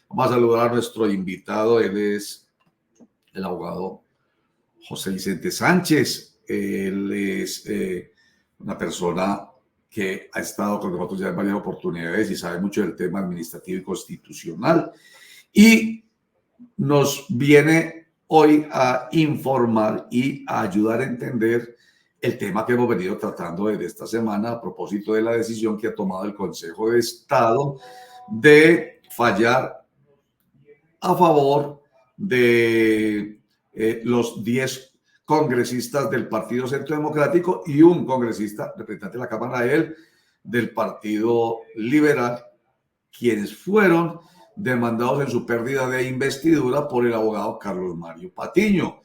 Vamos a saludar a nuestro invitado. Él es el abogado José Vicente Sánchez. Él es una persona que ha estado con nosotros ya en varias oportunidades y sabe mucho del tema administrativo y constitucional. Y nos viene hoy a informar y a ayudar a entender el tema que hemos venido tratando desde esta semana a propósito de la decisión que ha tomado el Consejo de Estado de fallar a favor de los 10 congresistas del Partido Centro Democrático y un congresista, representante de la Cámara de él, del Partido Liberal, quienes fueron demandados en su pérdida de investidura por el abogado Carlos Mario Patiño.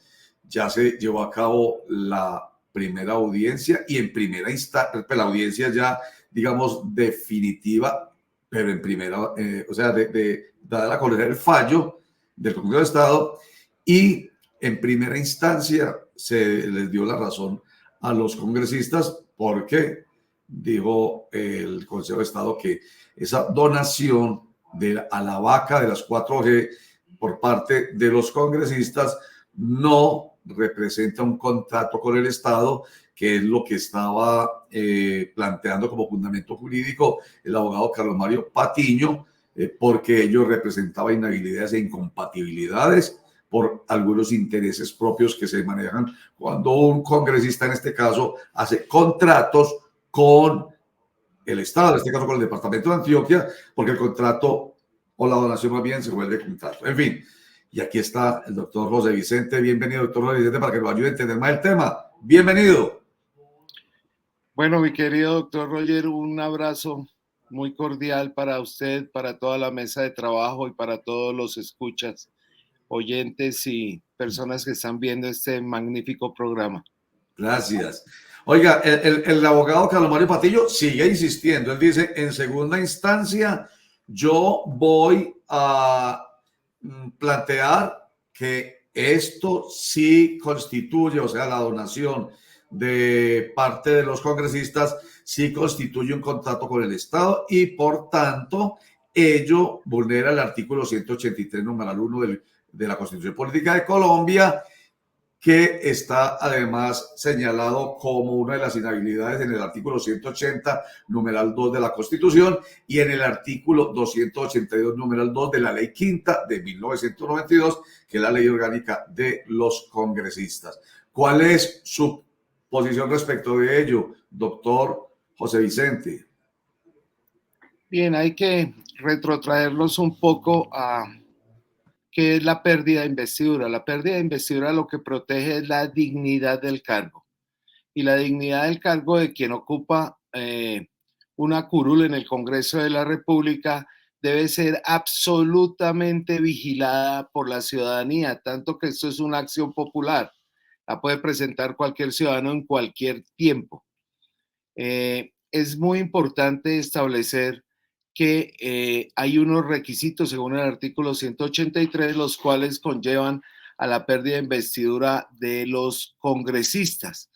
Ya se llevó a cabo la primera audiencia y en primera instancia, la audiencia ya, digamos, definitiva, pero en primera, o sea, dada a conocer el fallo del Consejo de Estado, y en primera instancia se les dio la razón a los congresistas porque dijo el Consejo de Estado que esa donación a la vaca de las 4G por parte de los congresistas no representa un contrato con el Estado, que es lo que estaba planteando como fundamento jurídico el abogado Carlos Mario Patiño, porque ello representaba inhabilidades e incompatibilidades por algunos intereses propios que se manejan cuando un congresista, en este caso, hace contratos con el Estado, en este caso con el Departamento de Antioquia, porque el contrato o la donación más bien se vuelve contrato. En fin, y aquí está el doctor José Vicente. Bienvenido, doctor José Vicente, para que nos ayude a entender más el tema. Bienvenido. Bueno, mi querido doctor Roger, un abrazo muy cordial para usted, para toda la mesa de trabajo y para todos los escuchas, oyentes y personas que están viendo este magnífico programa. Gracias. Oiga, el abogado Carlos Mario Patiño sigue insistiendo. Él dice, en segunda instancia, yo voy a plantear que esto sí constituye, o sea, la donación de parte de los congresistas sí constituye un contrato con el Estado y, por tanto, ello vulnera el artículo 183, numeral 1 de la Constitución Política de Colombia, que está además señalado como una de las inhabilidades en el artículo 180, numeral 2 de la Constitución y en el artículo 282, numeral 2 de la Ley Quinta de 1992, que es la ley orgánica de los congresistas. ¿Cuál es su posición respecto de ello, doctor José Vicente? Bien, hay que retrotraerlos un poco a qué es la pérdida de investidura. La pérdida de investidura lo que protege es la dignidad del cargo. Y la dignidad del cargo de quien ocupa una curul en el Congreso de la República debe ser absolutamente vigilada por la ciudadanía, tanto que esto es una acción popular. La puede presentar cualquier ciudadano en cualquier tiempo. Es muy importante establecer que hay unos requisitos según el artículo 183, los cuales conllevan a la pérdida de investidura de los congresistas,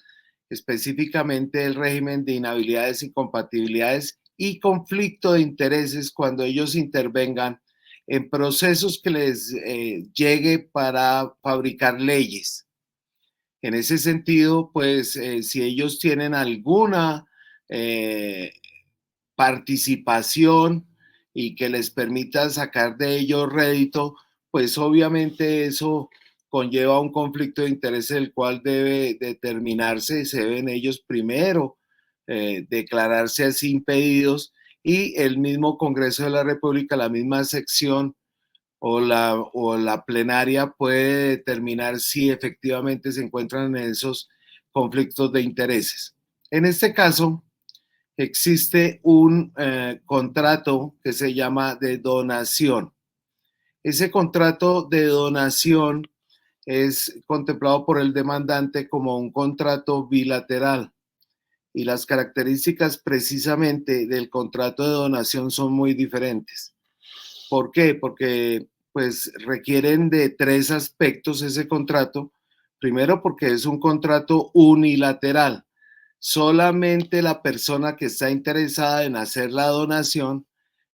específicamente el régimen de inhabilidades, incompatibilidades y conflicto de intereses cuando ellos intervengan en procesos que les llegue para fabricar leyes. En ese sentido, pues si ellos tienen alguna participación y que les permita sacar de ello rédito, pues obviamente eso conlleva un conflicto de interés el cual debe determinarse, se deben ellos primero declararse así impedidos y el mismo Congreso de la República, la misma sección o la plenaria puede determinar si efectivamente se encuentran en esos conflictos de intereses. En este caso, existe un contrato que se llama de donación. Ese contrato de donación es contemplado por el demandante como un contrato bilateral y las características precisamente del contrato de donación son muy diferentes. ¿Por qué? Porque pues requieren de 3 aspectos ese contrato. Primero, porque es un contrato unilateral. Solamente la persona que está interesada en hacer la donación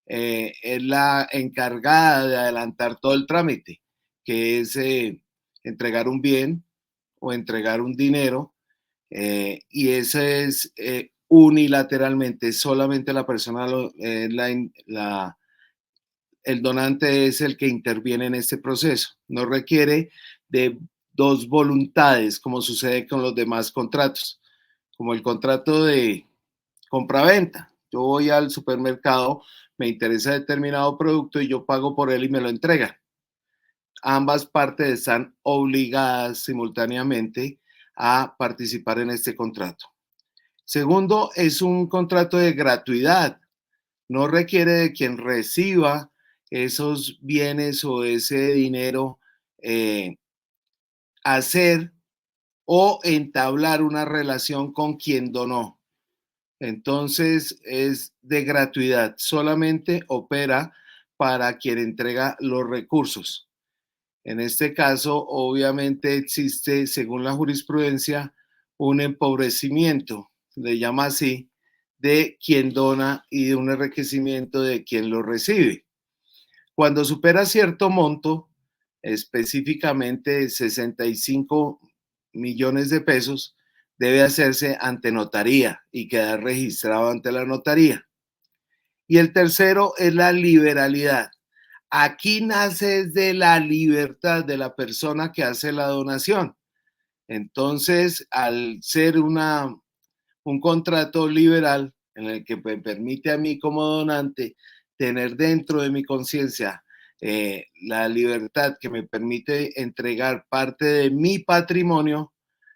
es la encargada de adelantar todo el trámite, que es entregar un bien o entregar un dinero, y ese es unilateralmente, solamente la persona, el donante es el que interviene en este proceso. No requiere de dos voluntades, como sucede con los demás contratos, como el contrato de compra-venta. Yo voy al supermercado, me interesa determinado producto y yo pago por él y me lo entregan. Ambas partes están obligadas simultáneamente a participar en este contrato. Segundo, es un contrato de gratuidad. No requiere de quien reciba esos bienes o ese dinero hacer o entablar una relación con quien donó. Entonces es de gratuidad, solamente opera para quien entrega los recursos. En este caso, obviamente existe, según la jurisprudencia, un empobrecimiento, le llama así, de quien dona y de un enriquecimiento de quien lo recibe. Cuando supera cierto monto, específicamente 65 millones de pesos, debe hacerse ante notaría y quedar registrado ante la notaría. Y el tercero es la liberalidad. Aquí nace de la libertad de la persona que hace la donación. Entonces, al ser un contrato liberal en el que me permite a mí como donante tener dentro de mi conciencia la libertad que me permite entregar parte de mi patrimonio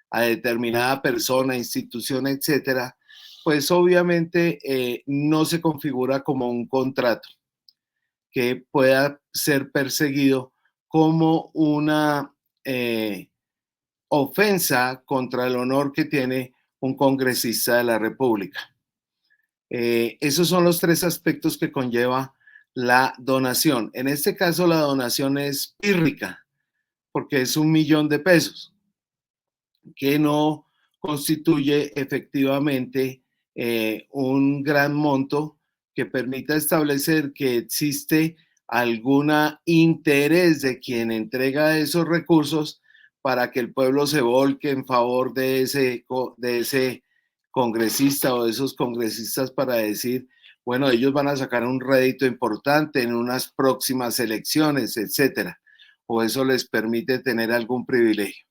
a determinada persona, institución, etcétera, pues obviamente no se configura como un contrato que pueda ser perseguido como una ofensa contra el honor que tiene un congresista de la República. Esos son los tres aspectos que conlleva la donación. En este caso, la donación es pírrica, porque es 1.000.000 de pesos, que no constituye efectivamente un gran monto que permita establecer que existe algún interés de quien entrega esos recursos para que el pueblo se volque en favor de ese congresista o de esos congresistas para decir, bueno, ellos van a sacar un rédito importante en unas próximas elecciones, etcétera, o eso les permite tener algún privilegio.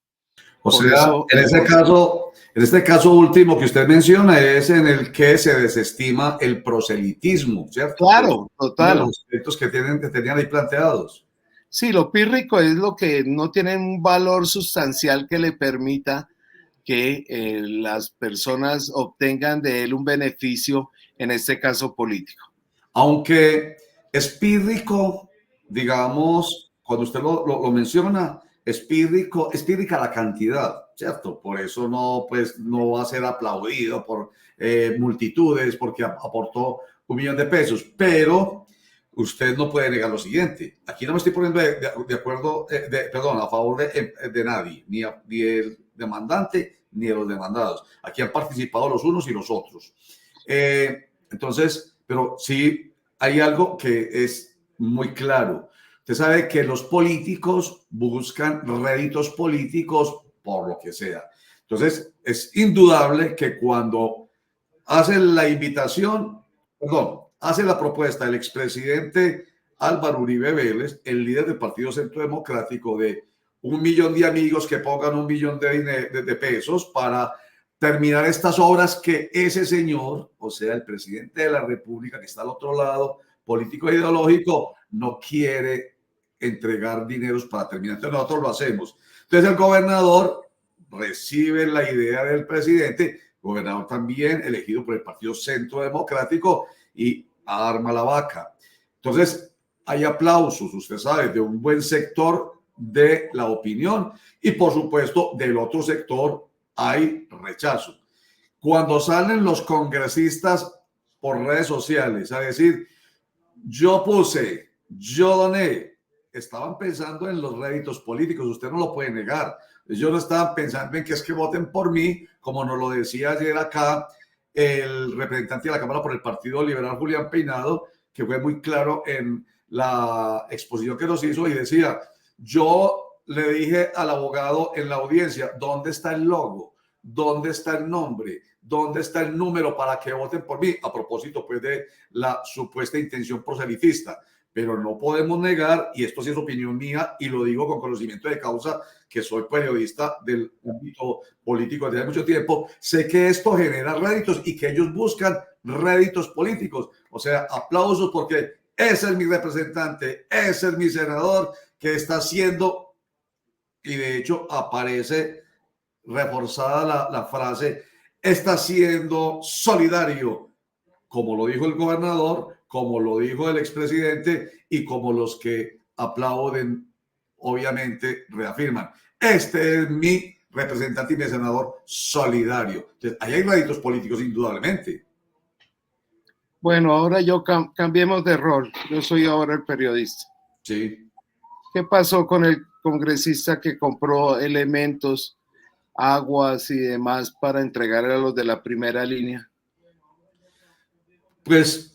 O Por sea, eso, en este caso último que usted menciona es en el que se desestima el proselitismo, ¿cierto? claro, Uno de total. los aspectos que tenían ahí planteados. Sí, lo pírrico es lo que no tiene un valor sustancial que le permita que las personas obtengan de él un beneficio, en este caso político. Aunque es pírrico, digamos, cuando usted lo menciona, es pírrica la cantidad, ¿cierto? Por eso no, pues, no va a ser aplaudido por multitudes porque aportó 1.000.000 de pesos, pero usted no puede negar lo siguiente. Aquí no me estoy poniendo de acuerdo, perdón, a favor de nadie, ni el demandante ni de los demandados. Aquí han participado los unos y los otros. Entonces, pero sí hay algo que es muy claro. Usted sabe que los políticos buscan réditos políticos por lo que sea. Entonces, es indudable que cuando hace la invitación, perdón, hace la propuesta el expresidente Álvaro Uribe Vélez, el líder del Partido Centro Democrático, de 1.000.000 de amigos que pongan 1.000.000 de pesos para terminar estas obras que ese señor, o sea, el presidente de la República que está al otro lado, político e ideológico, no quiere entregar dineros para terminar. Entonces nosotros lo hacemos. Entonces el gobernador recibe la idea del presidente, gobernador también elegido por el Partido Centro Democrático, y arma la vaca. Entonces hay aplausos, usted sabe, de un buen sector de la opinión y por supuesto del otro sector hay rechazo. Cuando salen los congresistas por redes sociales a decir, yo puse, yo doné, estaban pensando en los réditos políticos, usted no lo puede negar. Ellos no estaban pensando en que es que voten por mí, como nos lo decía ayer acá el representante de la Cámara por el Partido Liberal, Julián Peinado, que fue muy claro en la exposición que nos hizo y decía, yo le dije al abogado en la audiencia, ¿dónde está el logo? ¿Dónde está el nombre? ¿Dónde está el número para que voten por mí? A propósito, pues, de la supuesta intención proselitista. Pero no podemos negar, y esto sí es opinión mía, y lo digo con conocimiento de causa, que soy periodista del ámbito político desde hace mucho tiempo, sé que esto genera réditos y que ellos buscan réditos políticos. O sea, aplausos porque ese es mi representante, ese es mi senador que está haciendo, y de hecho aparece reforzada la frase, está siendo solidario, como lo dijo el gobernador, como lo dijo el expresidente y como los que aplauden, obviamente, reafirman. Este es mi representante y mi senador solidario. Entonces, ahí hay réditos políticos, indudablemente. Bueno, ahora cambiemos de rol. Yo soy ahora el periodista. Sí. ¿Qué pasó con el congresista que compró elementos, aguas y demás para entregar a los de la primera línea? Pues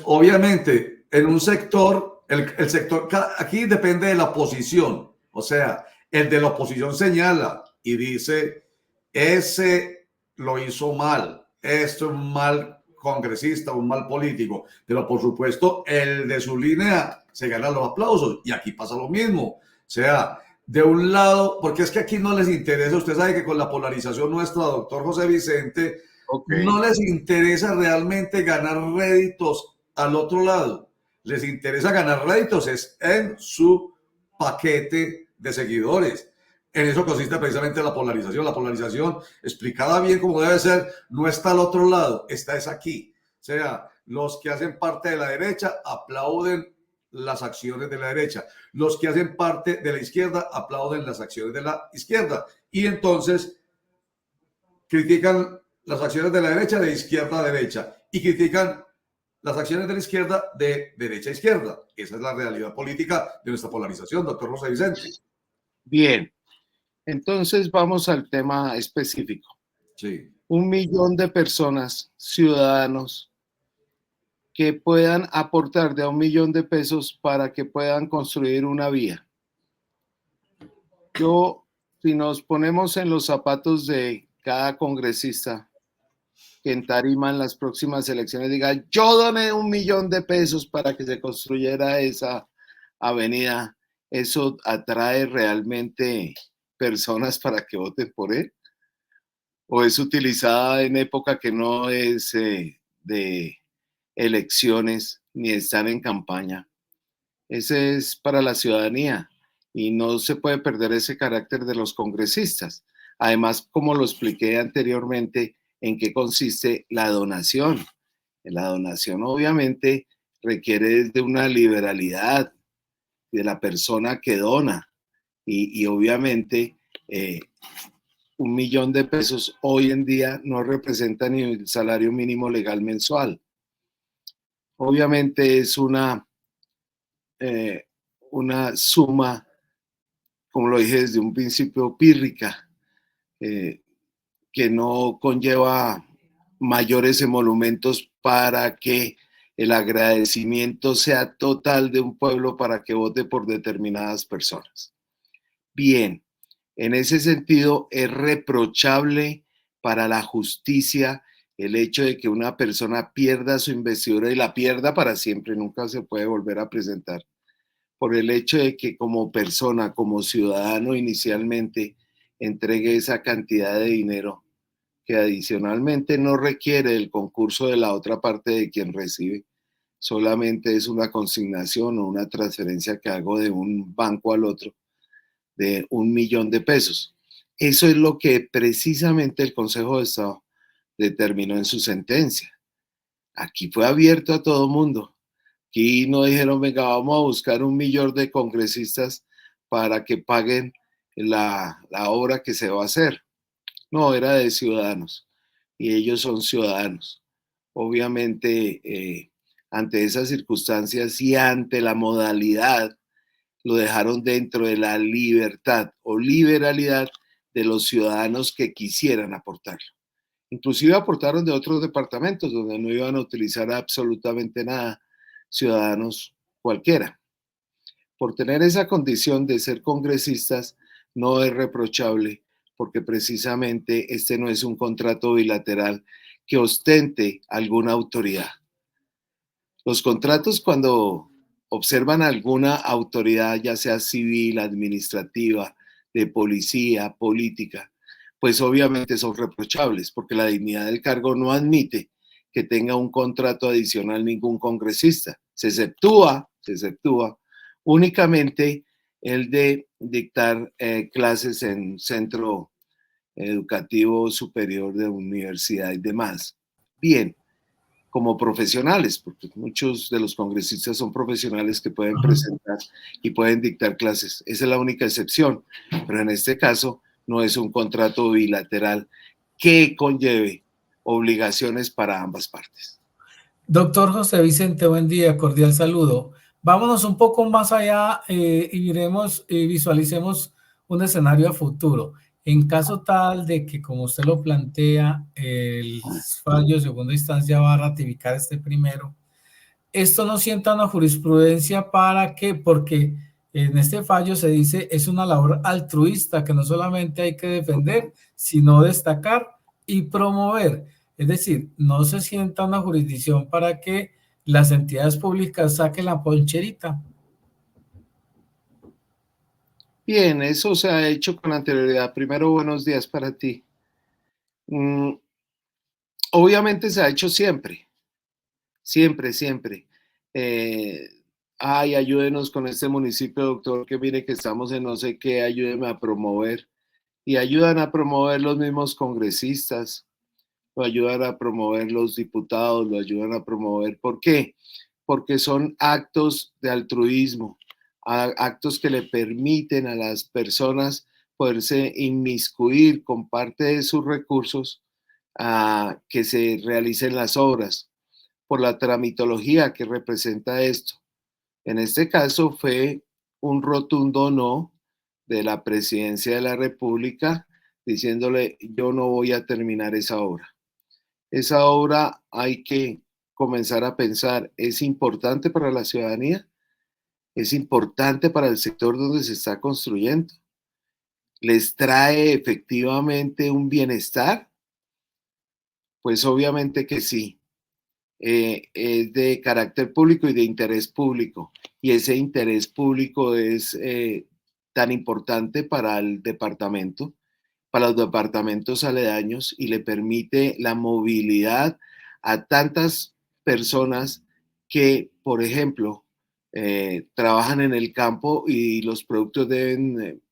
obviamente, en un sector, el sector, aquí depende de la posición. O sea, el de la oposición señala y dice, ese lo hizo mal, esto es un mal congresista, un mal político. Pero por supuesto, el de su línea se gana los aplausos. Y aquí pasa lo mismo. O sea, de un lado, porque es que aquí no les interesa, usted sabe que con la polarización nuestra, doctor José Vicente, no les interesa realmente ganar réditos al otro lado. Les interesa ganar réditos es en su paquete de seguidores. En eso consiste precisamente la polarización. La polarización, explicada bien como debe ser, no está al otro lado, está es aquí. O sea, los que hacen parte de la derecha aplauden las acciones de la derecha. Los que hacen parte de la izquierda aplauden las acciones de la izquierda. Y entonces critican las acciones de la derecha de izquierda a derecha y critican las acciones de la izquierda de derecha a izquierda. Esa es la realidad política de nuestra polarización, doctor José Vicente. Bien, entonces vamos al tema específico. Sí. 1 millón de personas, ciudadanos, que puedan aportar de a 1 millón de pesos para que puedan construir una vía. Si nos ponemos en los zapatos de cada congresista que en tarima en las próximas elecciones diga, yo doné 1 millón de pesos para que se construyera esa avenida, ¿eso atrae realmente personas para que voten por él? ¿O es utilizada en época que no es de elecciones ni están en campaña? Ese es para la ciudadanía y no se puede perder ese carácter de los congresistas. Además, como lo expliqué anteriormente, ¿en qué consiste la donación? La donación obviamente requiere de una liberalidad de la persona que dona y obviamente 1 millón de pesos hoy en día no representa ni el salario mínimo legal mensual. Obviamente es una suma, como lo dije desde un principio, pírrica, que no conlleva mayores emolumentos para que el agradecimiento sea total de un pueblo para que vote por determinadas personas. Bien, en ese sentido es reprochable para la justicia el hecho de que una persona pierda su investidura y la pierda para siempre, nunca se puede volver a presentar, por el hecho de que como persona, como ciudadano inicialmente, entregue esa cantidad de dinero que adicionalmente no requiere el concurso de la otra parte de quien recibe, solamente es una consignación o una transferencia que hago de un banco al otro de 1 millón de pesos. Eso es lo que precisamente el Consejo de Estado determinó en su sentencia. Aquí fue abierto a todo mundo. Aquí no dijeron, venga, vamos a buscar 1 millón de congresistas para que paguen la obra que se va a hacer. No, era de ciudadanos y ellos son ciudadanos. Obviamente, ante esas circunstancias y ante la modalidad, lo dejaron dentro de la libertad o liberalidad de los ciudadanos que quisieran aportarlo. Inclusive aportaron de otros departamentos donde no iban a utilizar absolutamente nada ciudadanos cualquiera. Por tener esa condición de ser congresistas no es reprochable, porque precisamente este no es un contrato bilateral que ostente alguna autoridad. Los contratos, cuando observan alguna autoridad, ya sea civil, administrativa, de policía, política, pues obviamente son reprochables, porque la dignidad del cargo no admite que tenga un contrato adicional ningún congresista. Se exceptúa únicamente el de dictar clases en centro educativo superior de universidad y demás. Bien, como profesionales, porque muchos de los congresistas son profesionales que pueden presentar y pueden dictar clases. Esa es la única excepción, pero en este caso no es un contrato bilateral que conlleve obligaciones para ambas partes. Doctor José Vicente, buen día, cordial saludo. Vámonos un poco más allá y visualicemos un escenario a futuro. En caso tal de que, como usted lo plantea, el fallo de segunda instancia va a ratificar este primero, esto no sienta una jurisprudencia para que, porque en este fallo se dice es una labor altruista que no solamente hay que defender, sino destacar y promover. Es decir, no se sienta una jurisdicción para que las entidades públicas saquen la poncherita. Bien, eso se ha hecho con anterioridad. Primero, buenos días para ti. Obviamente se ha hecho siempre. Siempre. Ay, ayúdenos con este municipio, doctor, que mire que estamos en no sé qué, ayúdeme a promover. Y ayudan a promover los mismos congresistas, lo ayudan a promover los diputados, lo ayudan a promover. ¿Por qué? Porque son actos de altruismo, actos que le permiten a las personas poderse inmiscuir con parte de sus recursos a que se realicen las obras por la tramitología que representa esto. En este caso fue un rotundo no de la Presidencia de la República diciéndole yo no voy a terminar esa obra. Esa obra hay que comenzar a pensar, ¿es importante para la ciudadanía? ¿Es importante para el sector donde se está construyendo? ¿Les trae efectivamente un bienestar? Pues obviamente que sí. Es de carácter público y de interés público. Y ese interés público es tan importante para el departamento, para los departamentos aledaños y le permite la movilidad a tantas personas que, por ejemplo, trabajan en el campo y los productos deben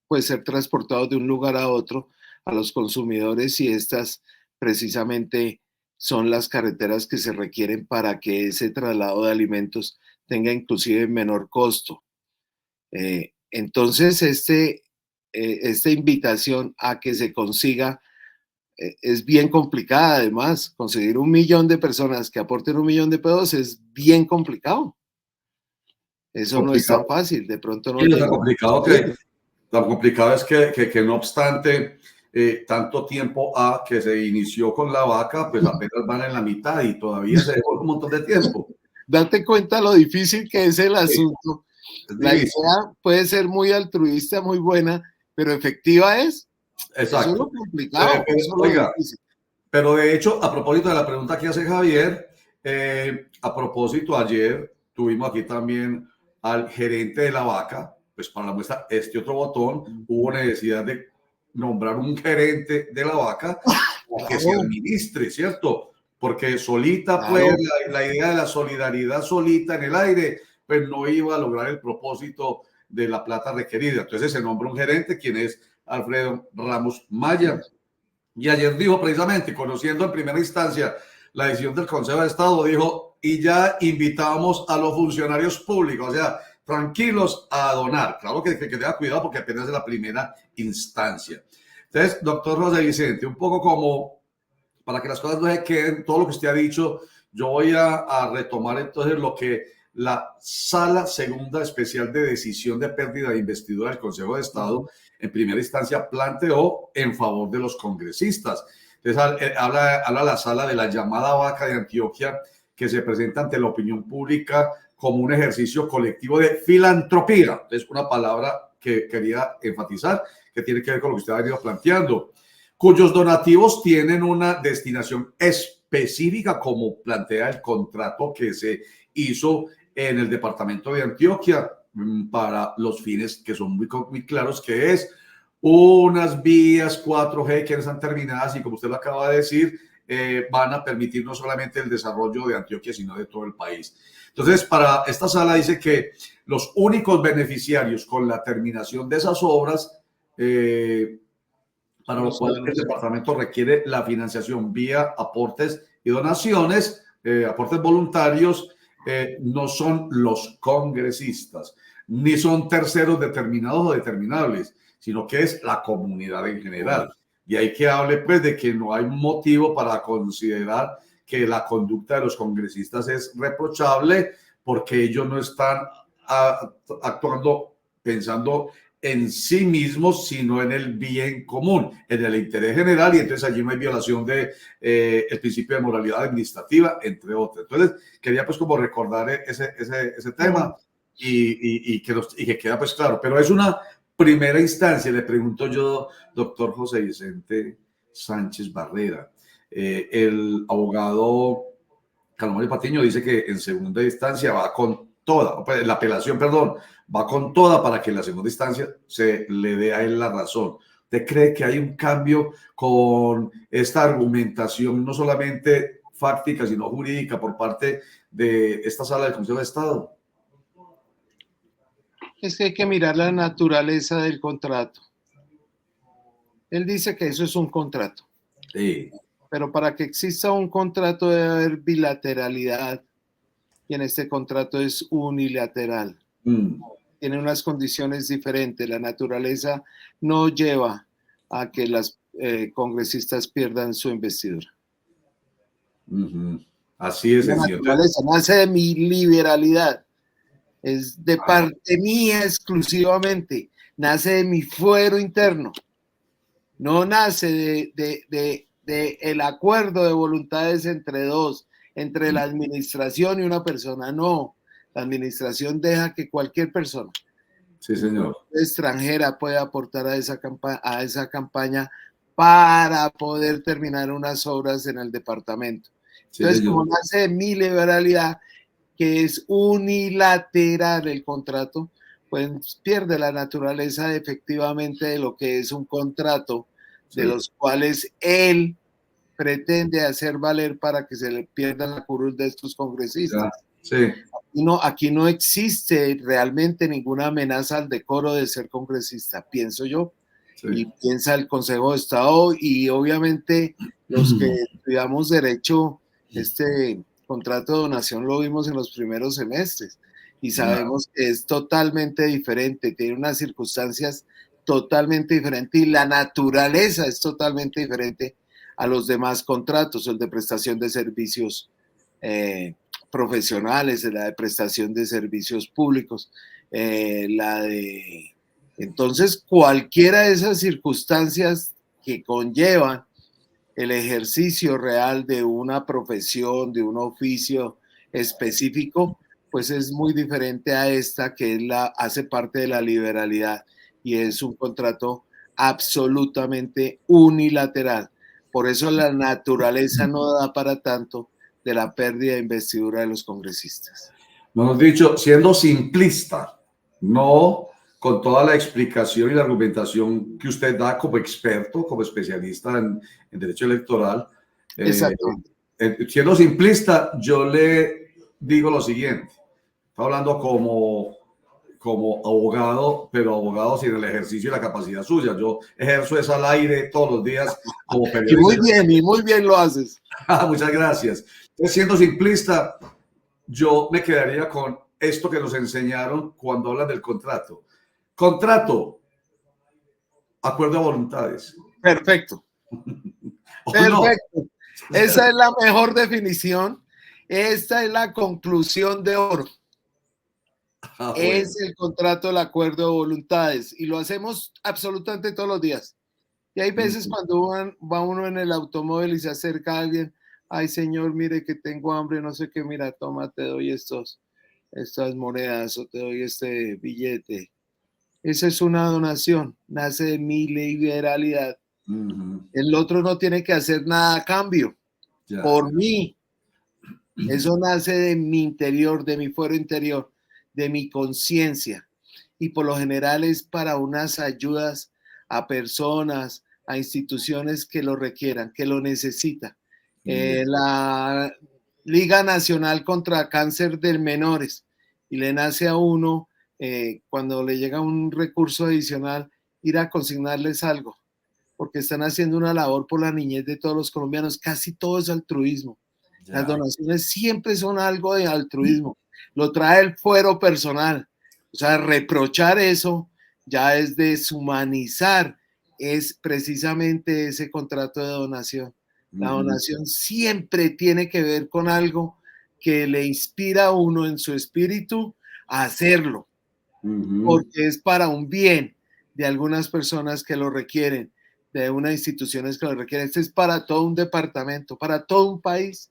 pues, ser transportados de un lugar a otro a los consumidores y estas precisamente son las carreteras que se requieren para que ese traslado de alimentos tenga inclusive menor costo. Entonces, esta invitación a que se consiga es bien complicada. Además, conseguir 1 millón de personas que aporten 1 millón de pesos es bien complicado. Eso complicado. No es tan fácil. De pronto no es tan complicado es que no obstante tanto tiempo que se inició con la vaca, pues apenas van en la mitad y todavía se dejó un montón de tiempo. Date cuenta lo difícil que es el asunto. La idea puede ser muy altruista, muy buena, pero efectiva es. Exacto. Eso es lo complicado. Oiga, pero de hecho, a propósito de la pregunta que hace Javier, a propósito, ayer tuvimos aquí también al gerente de la vaca, pues para la muestra, este otro botón, hubo necesidad de nombrar un gerente de la vaca que se administre, ¿cierto? Porque solita, pues, la idea de la solidaridad solita en el aire, pues no iba a lograr el propósito de la plata requerida. Entonces se nombra un gerente, quien es Alfredo Ramos Maya. Y ayer dijo precisamente, conociendo en primera instancia la decisión del Consejo de Estado, dijo, y ya invitamos a los funcionarios públicos, o sea, tranquilos a donar. Claro que tenga cuidado porque apenas es la primera instancia. Entonces, doctor José Vicente, un poco como para que las cosas no se queden, todo lo que usted ha dicho, yo voy a retomar entonces lo que la Sala Segunda Especial de Decisión de Pérdida de Investidura del Consejo de Estado en primera instancia planteó en favor de los congresistas. Entonces, habla la Sala de la llamada vaca de Antioquia que se presenta ante la opinión pública como un ejercicio colectivo de filantropía. Es una palabra que quería enfatizar, que tiene que ver con lo que usted ha venido planteando, cuyos donativos tienen una destinación específica, como plantea el contrato que se hizo en el departamento de Antioquia para los fines que son muy claros, que es unas vías 4G que no están terminadas y, como usted lo acaba de decir, van a permitir no solamente el desarrollo de Antioquia, sino de todo el país. Entonces, para esta sala dice que los únicos beneficiarios con la terminación de esas obras, para lo cual el departamento requiere la financiación vía aportes y donaciones, aportes voluntarios, no son los congresistas, ni son terceros determinados o determinables, sino que es la comunidad en general. Y hay que hablar, pues, de que no hay motivo para considerar que la conducta de los congresistas es reprochable, porque ellos no están actuando pensando en sí mismos, sino en el bien común, en el interés general, y entonces allí no hay violación de el principio de moralidad administrativa, entre otros. Entonces, quería pues como recordar ese tema y que queda pues claro, pero es una primera instancia. Le pregunto yo, doctor José Vicente Sánchez Barrera, el abogado Carlos Patiño dice que en segunda instancia va con toda, la apelación, perdón, va con toda para que en la segunda instancia se le dé a él la razón. ¿Usted cree que hay un cambio con esta argumentación, no solamente fáctica, sino jurídica, por parte de esta sala del Consejo de Estado? Es que hay que mirar la naturaleza del contrato. Él dice que eso es un contrato. Sí. Pero para que exista un contrato debe haber bilateralidad, y en este contrato es unilateral. Tiene unas condiciones diferentes. La naturaleza no lleva a que las congresistas pierdan su investidura. Así es, la naturaleza nace de mi liberalidad, es de parte mía exclusivamente, nace de mi fuero interno, no nace de el acuerdo de voluntades entre dos, entre la administración y una persona. No, la administración deja que cualquier persona, sí, señor, extranjera, pueda aportar a esa campaña para poder terminar unas obras en el departamento. Entonces, sí, como nace de mi liberalidad, que es unilateral el contrato, pues pierde la naturaleza efectivamente de lo que es un contrato, sí, de los cuales él pretende hacer valer para que se le pierda la curul de estos congresistas. Sí. Aquí no existe realmente ninguna amenaza al decoro de ser congresista, pienso yo, sí, y piensa el Consejo de Estado, y obviamente los que estudiamos derecho, este contrato de donación lo vimos en los primeros semestres y sabemos que es totalmente diferente, tiene unas circunstancias totalmente diferentes y la naturaleza es totalmente diferente a los demás contratos, el de prestación de servicios profesionales, la de prestación de servicios públicos, entonces cualquiera de esas circunstancias que conllevan el ejercicio real de una profesión, de un oficio específico, pues es muy diferente a esta, que hace parte de la liberalidad y es un contrato absolutamente unilateral. Por eso la naturaleza no da para tanto de la pérdida de investidura de los congresistas. Nos hemos dicho, siendo simplista, no con toda la explicación y la argumentación que usted da como experto, como especialista en derecho electoral. Exacto. Siendo simplista, yo le digo lo siguiente. Está hablando como abogado, pero abogado sin el ejercicio y la capacidad suya. Yo ejerzo eso al aire todos los días como periodista. Y muy bien lo haces. Muchas gracias. Entonces, siendo simplista, yo me quedaría con esto que nos enseñaron cuando hablan del contrato. Contrato, acuerdo a voluntades. Perfecto. Perfecto. No. Esa es la mejor definición. Esta es la conclusión de oro. Bueno. Es el contrato, el acuerdo de voluntades. Y lo hacemos absolutamente todos los días. Y hay veces cuando va uno en el automóvil y se acerca a alguien, ay, señor, mire que tengo hambre, no sé qué, mira, toma, te doy estos. estas monedas o te doy este billete. Esa es una donación, nace de mi liberalidad. El otro no tiene que hacer nada a cambio, por mí. Eso nace de mi interior, de mi fuero interior, de mi conciencia. Y por lo general es para unas ayudas a personas, a instituciones que lo requieran, que lo necesitan. La Liga Nacional contra Cáncer de Menores, y le nace a uno, cuando le llega un recurso adicional, ir a consignarles algo, porque están haciendo una labor por la niñez de todos los colombianos. Casi todo es altruismo. Las donaciones siempre son algo de altruismo. Lo trae el fuero personal. O sea, reprochar eso ya es deshumanizar, es precisamente ese contrato de donación. La donación siempre tiene que ver con algo que le inspira a uno en su espíritu a hacerlo, porque es para un bien de algunas personas que lo requieren, de unas instituciones que lo requieren. Este es para todo un departamento, para todo un país.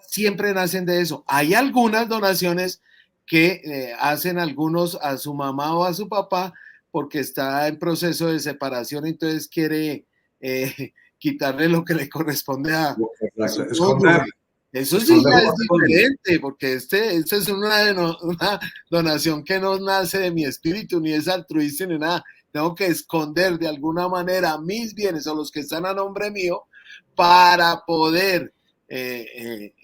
Siempre nacen de eso. Hay algunas donaciones que hacen algunos a su mamá o a su papá porque está en proceso de separación, entonces quiere quitarle lo que le corresponde a su cónyuge. Eso sí ya es diferente, porque esta es una donación que no nace de mi espíritu, ni es altruista, ni nada. Tengo que esconder de alguna manera mis bienes o los que están a nombre mío para poder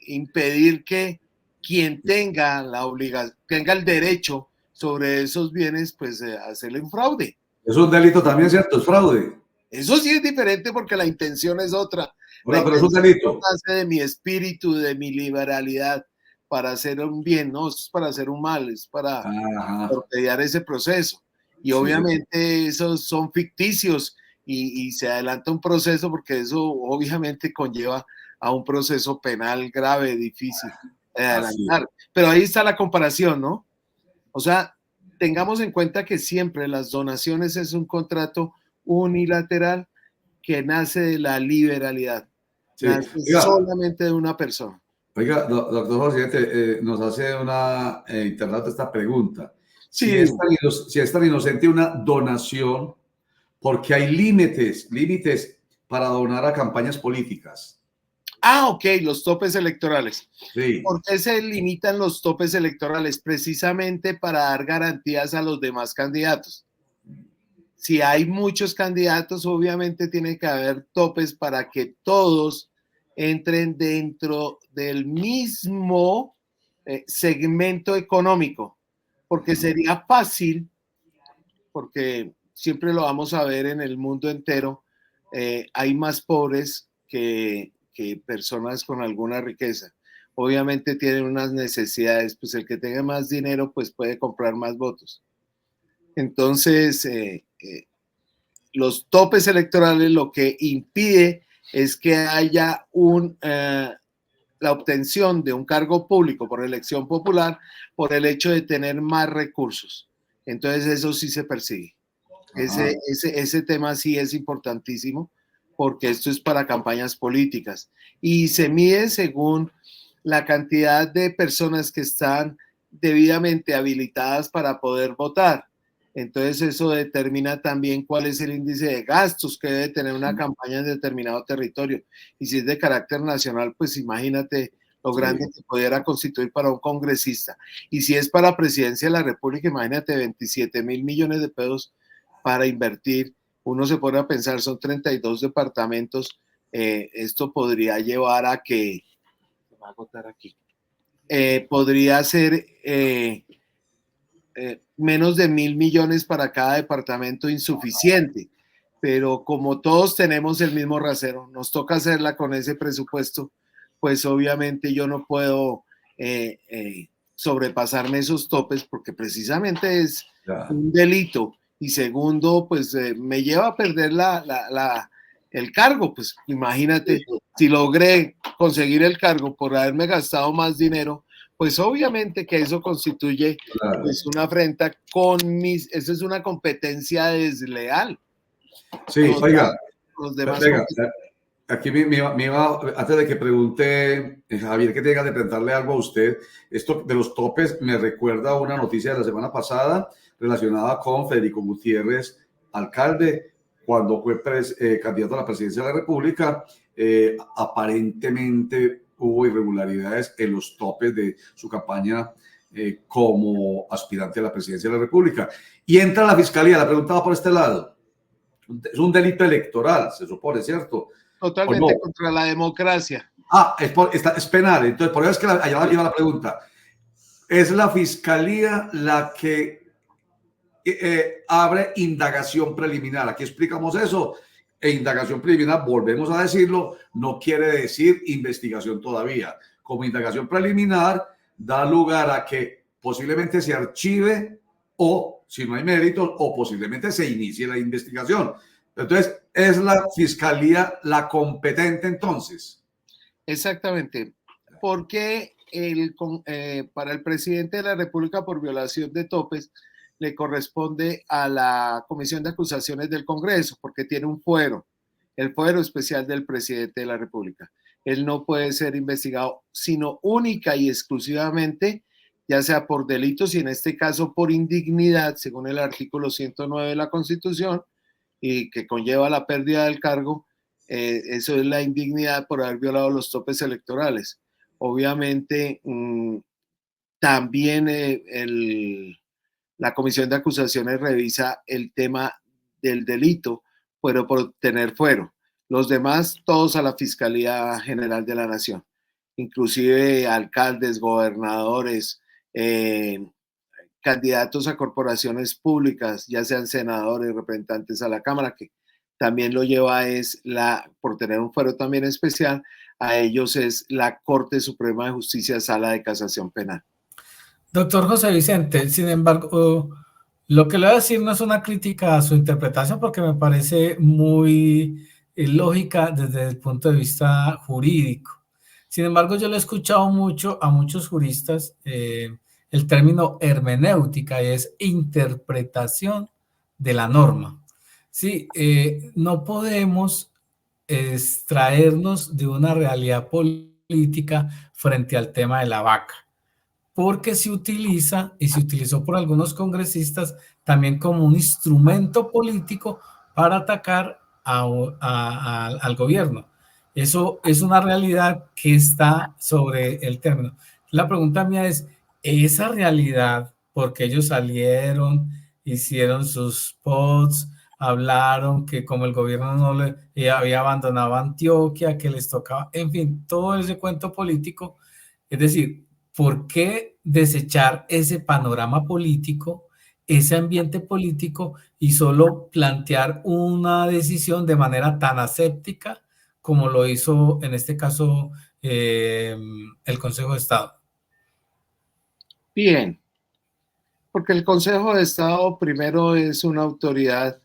impedir que quien tenga la obligación, tenga el derecho sobre esos bienes, pues hacerle un fraude. Es un delito también, ¿cierto? Es fraude. Eso sí es diferente porque la intención es otra. Bueno, pero es un delito. Nace de mi espíritu, de mi liberalidad, para hacer un bien, no es para hacer un mal, es para torpedear ese proceso. Y obviamente esos son ficticios y se adelanta un proceso porque eso obviamente conlleva a un proceso penal grave, difícil de adelantar. Pero ahí está la comparación, ¿no? O sea, tengamos en cuenta que siempre las donaciones es un contrato unilateral que nace de la liberalidad. Nace solamente de una persona. Oiga, doctor presidente, nos hace una internauta esta pregunta. Sí. Si es tan inocente una donación, porque hay límites para donar a campañas políticas. Ok, los topes electorales. Sí. ¿Por qué se limitan los topes electorales? Precisamente para dar garantías a los demás candidatos. Si hay muchos candidatos, obviamente tiene que haber topes para que todos entren dentro del mismo segmento económico, porque sería fácil, porque siempre lo vamos a ver en el mundo entero, hay más pobres que personas con alguna riqueza. Obviamente tienen unas necesidades, pues el que tenga más dinero pues puede comprar más votos. Entonces, los topes electorales lo que impide es que haya la obtención de un cargo público por elección popular por el hecho de tener más recursos. Entonces eso sí se persigue. Ese tema sí es importantísimo porque esto es para campañas políticas y se mide según la cantidad de personas que están debidamente habilitadas para poder votar. Entonces eso determina también cuál es el índice de gastos que debe tener una campaña en determinado territorio. Y si es de carácter nacional, pues imagínate lo grande que pudiera constituir para un congresista. Y si es para presidencia de la República, imagínate 27.000 millones de pesos para invertir. Uno se pone a pensar, son 32 departamentos. Esto podría llevar a que, se va a agotar aquí, podría ser menos de 1.000 millones para cada departamento insuficiente, pero como todos tenemos el mismo rasero, nos toca hacerla con ese presupuesto, pues obviamente yo no puedo sobrepasarme esos topes porque precisamente es un delito y segundo, pues me lleva a perder el cargo, pues imagínate, si logré conseguir el cargo por haberme gastado más dinero, pues obviamente que eso constituye pues, una afrenta eso es una competencia desleal. Sí, oiga, aquí antes de que pregunte, Javier, que tenga de preguntarle algo a usted, esto de los topes me recuerda a una noticia de la semana pasada relacionada con Federico Gutiérrez, alcalde, cuando fue candidato a la presidencia de la República. Aparentemente hubo irregularidades en los topes de su campaña como aspirante a la presidencia de la República. Y entra la fiscalía, la preguntaba por este lado. Es un delito electoral, se supone, ¿cierto? Totalmente contra la democracia. Es penal. Entonces, por eso es que allá iba la pregunta. ¿Es la fiscalía la que abre indagación preliminar? Aquí explicamos eso. E indagación preliminar, volvemos a decirlo, no quiere decir investigación todavía. Como indagación preliminar, da lugar a que posiblemente se archive o, si no hay méritos, o posiblemente se inicie la investigación. Entonces, ¿es la fiscalía la competente entonces? Exactamente. ¿Por qué para el presidente de la República por violación de topes le corresponde a la Comisión de Acusaciones del Congreso? Porque tiene un fuero, el fuero especial del presidente de la República. Él no puede ser investigado sino única y exclusivamente, ya sea por delitos y en este caso por indignidad, según el artículo 109 de la Constitución, y que conlleva la pérdida del cargo. Eso es la indignidad por haber violado los topes electorales. Obviamente, también la Comisión de Acusaciones revisa el tema del delito, pero por tener fuero. Los demás, todos a la Fiscalía General de la Nación, inclusive alcaldes, gobernadores, candidatos a corporaciones públicas, ya sean senadores, representantes a la Cámara, que también lo lleva por tener un fuero también especial, a ellos es la Corte Suprema de Justicia, Sala de Casación Penal. Doctor José Vicente, sin embargo, lo que le voy a decir no es una crítica a su interpretación porque me parece muy lógica desde el punto de vista jurídico. Sin embargo, yo le he escuchado mucho a muchos juristas el término hermenéutica, y es interpretación de la norma. Sí, no podemos extraernos de una realidad política frente al tema de la vaca, porque se utiliza y se utilizó por algunos congresistas también como un instrumento político para atacar al gobierno. Eso es una realidad que está sobre el término. La pregunta mía es, esa realidad, porque ellos salieron, hicieron sus spots, hablaron que como el gobierno no le había abandonado Antioquia, que les tocaba, en fin, todo ese cuento político, es decir, ¿por qué desechar ese panorama político, ese ambiente político y solo plantear una decisión de manera tan aséptica como lo hizo en este caso el Consejo de Estado? Bien, porque el Consejo de Estado primero es una autoridad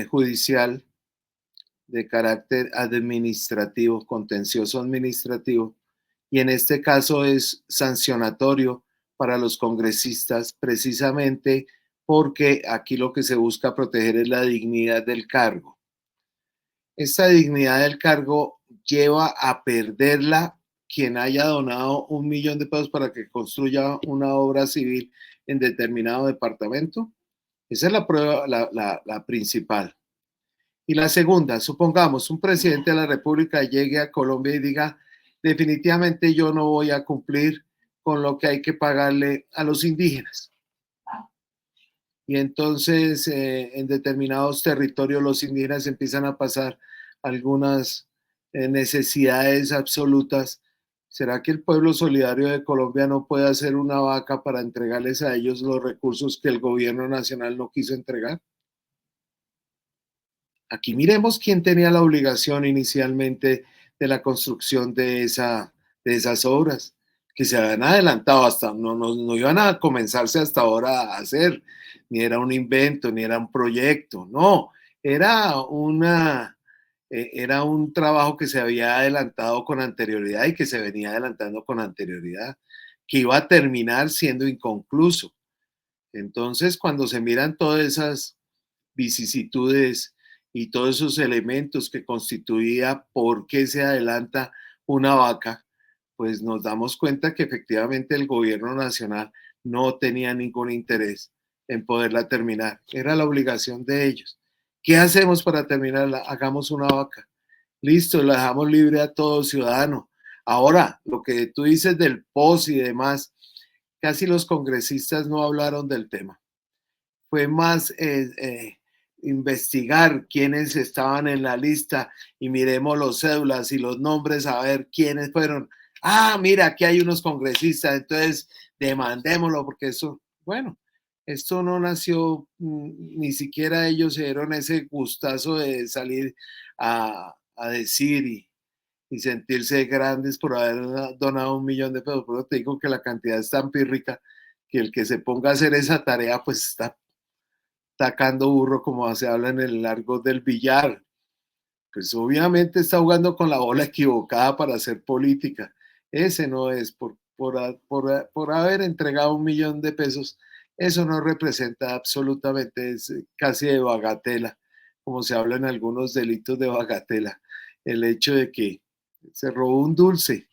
judicial de carácter administrativo, contencioso administrativo, y en este caso es sancionatorio para los congresistas precisamente porque aquí lo que se busca proteger es la dignidad del cargo. Esta dignidad del cargo lleva a perderla quien haya donado $1 millón para que construya una obra civil en determinado departamento. Esa es la prueba, la principal. Y la segunda, supongamos un presidente de la República llegue a Colombia y diga, definitivamente yo no voy a cumplir con lo que hay que pagarle a los indígenas. Y entonces en determinados territorios los indígenas empiezan a pasar algunas necesidades absolutas. ¿Será que el pueblo solidario de Colombia no puede hacer una vaca para entregarles a ellos los recursos que el gobierno nacional no quiso entregar? Aquí miremos quién tenía la obligación inicialmente de la construcción de esas obras, que se habían adelantado hasta, no iban a comenzarse hasta ahora a hacer, ni era un invento, ni era un proyecto, no, era era un trabajo que se había adelantado con anterioridad y que se venía adelantando con anterioridad, que iba a terminar siendo inconcluso. Entonces, cuando se miran todas esas vicisitudes y todos esos elementos que constituía por qué se adelanta una vaca, pues nos damos cuenta que efectivamente el gobierno nacional no tenía ningún interés en poderla terminar. Era la obligación de ellos. ¿Qué hacemos para terminarla? Hagamos una vaca. Listo, la dejamos libre a todo ciudadano. Ahora, lo que tú dices del POS y demás, casi los congresistas no hablaron del tema. Fue más investigar quiénes estaban en la lista y miremos los cédulas y los nombres a ver quiénes fueron. Ah, mira, aquí hay unos congresistas, entonces demandémoslo porque eso, bueno, esto no nació, ni siquiera ellos se dieron ese gustazo de salir a decir y sentirse grandes por haber donado $1 millón de pesos. Pero te digo que la cantidad es tan pírrica que el que se ponga a hacer esa tarea pues está sacando burro, como se habla en el argot del billar. Pues obviamente está jugando con la bola equivocada para hacer política. Ese no es, por haber entregado $1 millón de pesos, eso no representa absolutamente, es casi de bagatela, como se habla en algunos delitos de bagatela. El hecho de que se robó un dulce,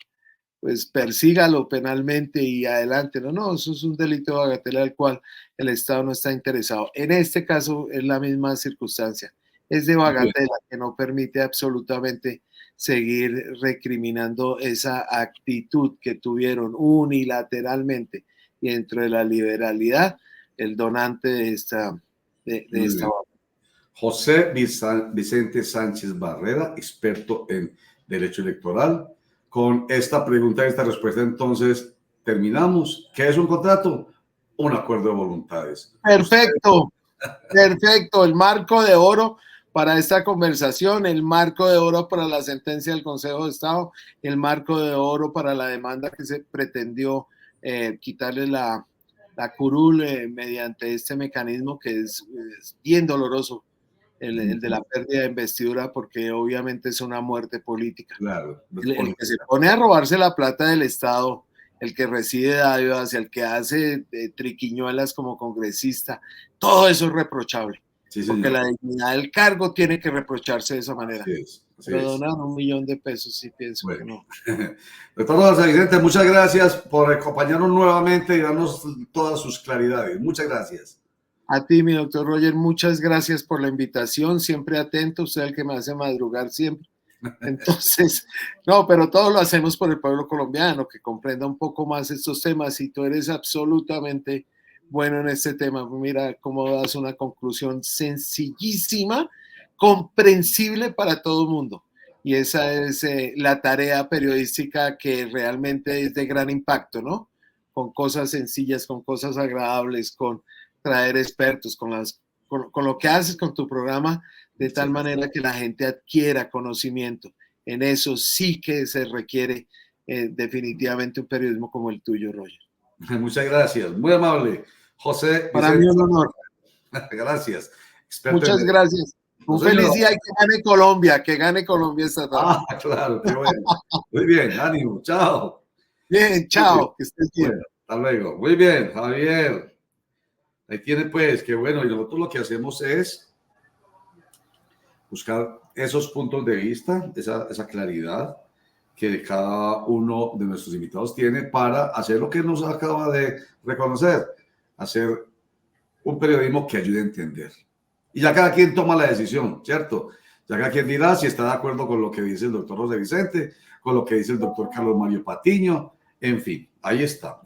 pues persígalo penalmente y adelante. No, eso es un delito de bagatela del cual el Estado no está interesado. En este caso es la misma circunstancia. Es de bagatela que no permite absolutamente seguir recriminando esa actitud que tuvieron unilateralmente y dentro de la liberalidad el donante de esta José Vicente Sánchez Barrera, experto en derecho electoral. Con esta pregunta y esta respuesta, entonces, terminamos. ¿Qué es un contrato? Un acuerdo de voluntades. Perfecto, perfecto. El marco de oro para esta conversación, el marco de oro para la sentencia del Consejo de Estado, el marco de oro para la demanda que se pretendió quitarle la curul mediante este mecanismo que es bien doloroso. El de la pérdida de investidura, porque obviamente es una muerte política. Claro, el que se pone a robarse la plata del Estado, el que recibe dádivas, el que hace triquiñuelas como congresista, todo eso es reprochable. Sí, porque la dignidad del cargo tiene que reprocharse de esa manera. Pero donan $1 millón de pesos, sí pienso que no. Doctor José Vicente, muchas gracias por acompañarnos nuevamente y darnos todas sus claridades. Muchas gracias. A ti, mi doctor Roger, muchas gracias por la invitación, siempre atento, usted es el que me hace madrugar siempre. Entonces, no, pero todo lo hacemos por el pueblo colombiano, que comprenda un poco más estos temas y tú eres absolutamente bueno en este tema. Mira cómo das una conclusión sencillísima, comprensible para todo el mundo. Y esa es la tarea periodística que realmente es de gran impacto, ¿no? Con cosas sencillas, con cosas agradables, con traer expertos, con lo que haces con tu programa, de tal manera que la gente adquiera conocimiento. En eso sí que se requiere definitivamente un periodismo como el tuyo, Roger. Muchas gracias, muy amable. José Para mí un honor. Gracias. Muchas gracias. Un feliz día y que gane Colombia esta tarde. Ah, claro, qué bueno. Muy bien, ánimo, chao. Bien, chao, que estés bien. Bueno, hasta luego. Muy bien, Javier. Ahí tiene pues, que bueno, y nosotros lo que hacemos es buscar esos puntos de vista, esa claridad que cada uno de nuestros invitados tiene para hacer lo que nos acaba de reconocer, hacer un periodismo que ayude a entender. Y ya cada quien toma la decisión, ¿cierto? Ya cada quien dirá si está de acuerdo con lo que dice el doctor José Vicente, con lo que dice el doctor Carlos Mario Patiño, en fin, ahí está.